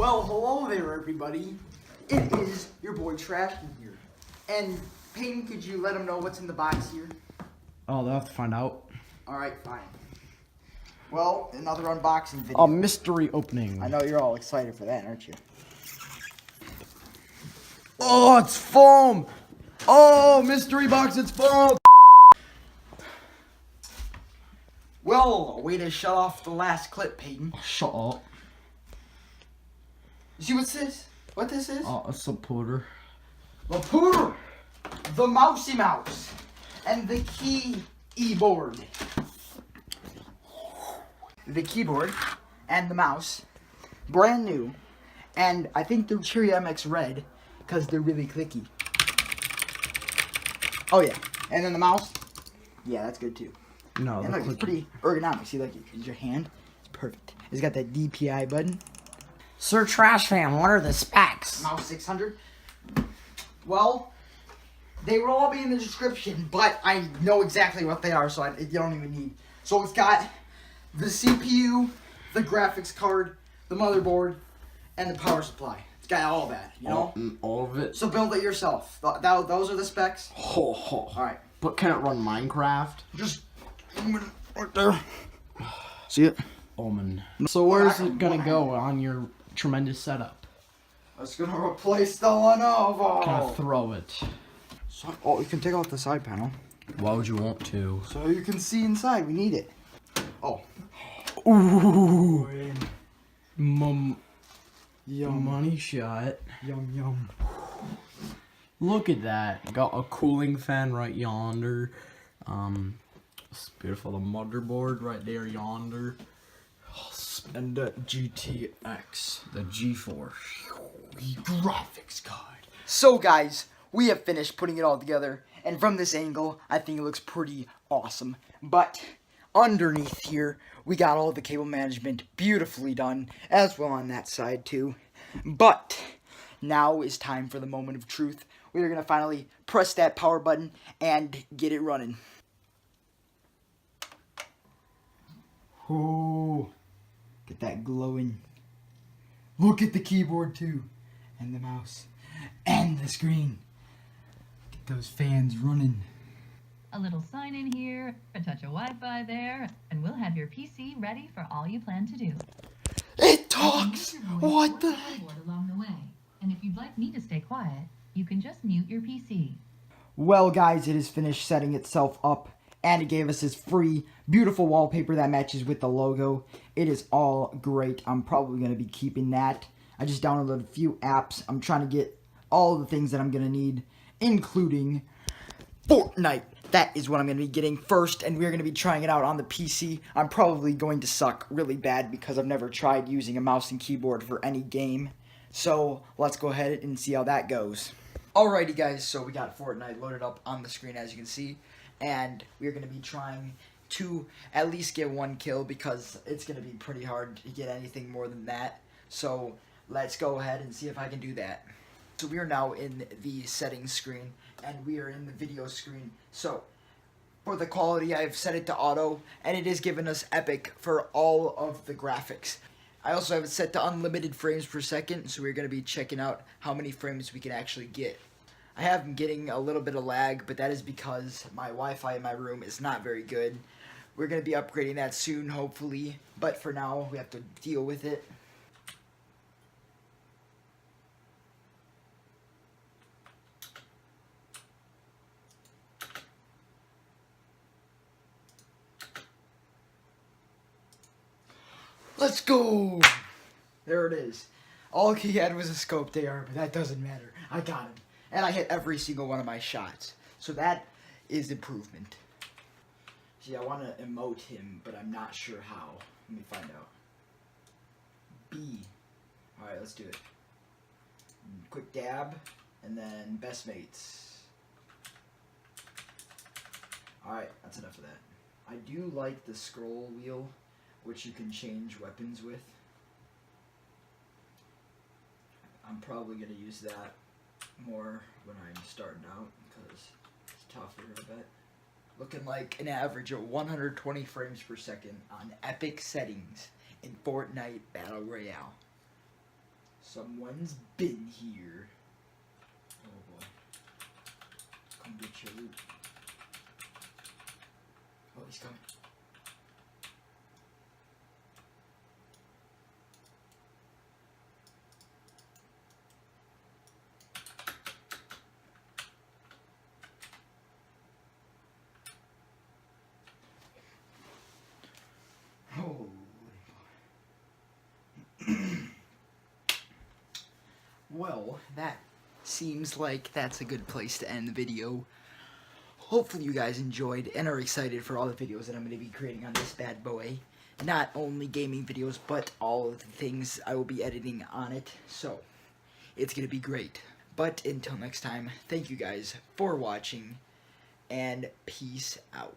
Well, hello there, everybody. It is your boy Trashton here. And Peyton, could you let them know what's in the box here? Oh, they'll have to find out. All right, fine. Well, another unboxing video. A mystery opening. I know you're all excited for that, aren't you? Oh, it's foam! Oh, mystery box, it's foam! Well, a way to shut off the last clip, Peyton. Shut up. You see what's this? What this is? A supporter. The mousey mouse, and the keyboard. The keyboard and the mouse, brand new, and I think they're Cherry MX Red because they're really clicky. Oh yeah, and then the mouse, yeah, that's good too. No, And look, it's pretty ergonomic. See, like, use your hand. It's perfect. It's got that DPI button. Sir Trash Fan, what are the specs? Mouse 600. Well, they will all be in the description, but I know exactly what they are, so you don't even need. So it's got the CPU, the graphics card, the motherboard, and the power supply. It's got all that, you know? All of it? So build it yourself. Those are the specs. All right. But can it run Minecraft? Just right there. See it? Omen. So where's it gonna go on your tremendous setup? I was gonna replace the Lenovo. Gonna throw it. So, oh, you can take off the side panel. Why would you want to? So you can see inside. We need it. Oh. Ooh. Yum. Money shot. Yum, yum. Look at that. Got a cooling fan right yonder. It's beautiful. The motherboard right there yonder. And the GTX. The GeForce. Graphics card. So guys, we have finished putting it all together. And from this angle, I think it looks pretty awesome. But underneath here, we got all the cable management beautifully done. As well on that side too. But now is time for the moment of truth. We are going to finally press that power button and get it running. Oh, get that glowing. Look at the keyboard too. And the mouse. And the screen. Get those fans running. A little sign in here, a touch of Wi-Fi there, and we'll have your PC ready for all you plan to do. It talks! What the heck? Along the way. And if you'd like me to stay quiet, you can just mute your PC. Well guys, it is finished setting itself up. And it gave us this free, beautiful wallpaper that matches with the logo. It is all great. I'm probably going to be keeping that. I just downloaded a few apps. I'm trying to get all the things that I'm going to need, including Fortnite. That is what I'm going to be getting first, and we're going to be trying it out on the PC. I'm probably going to suck really bad because I've never tried using a mouse and keyboard for any game. So let's go ahead and see how that goes. Alrighty guys, so we got Fortnite loaded up on the screen as you can see. And we're going to be trying to at least get one kill because it's going to be pretty hard to get anything more than that. So let's go ahead and see if I can do that. So we are now in the settings screen and we are in the video screen. So for the quality, I've set it to auto and it is giving us epic for all of the graphics. I also have it set to unlimited frames per second, so we're going to be checking out how many frames we can actually get. I have been getting a little bit of lag, but that is because my Wi-Fi in my room is not very good. We're going to be upgrading that soon, hopefully, but for now, we have to deal with it. Let's go! There it is. All he had was a scope AR, but that doesn't matter. I got him. And I hit every single one of my shots. So that is improvement. See, I want to emote him, but I'm not sure how. Let me find out. B. Alright, let's do it. Quick dab, and then best mates. Alright, that's enough of that. I do like the scroll wheel, which you can change weapons with. I'm probably going to use that more when I'm starting out because it's tougher, I bet. Looking like an average of 120 frames per second on epic settings in Fortnite Battle Royale. Someone's been here. Oh boy. Come get your loot. Oh, he's coming. Oh. Well, that seems like that's a good place to end the video. Hopefully you guys enjoyed and are excited for all the videos that I'm going to be creating on this bad boy. Not only gaming videos, but all of the things I will be editing on it. So, it's going to be great. But until next time, thank you guys for watching, and peace out.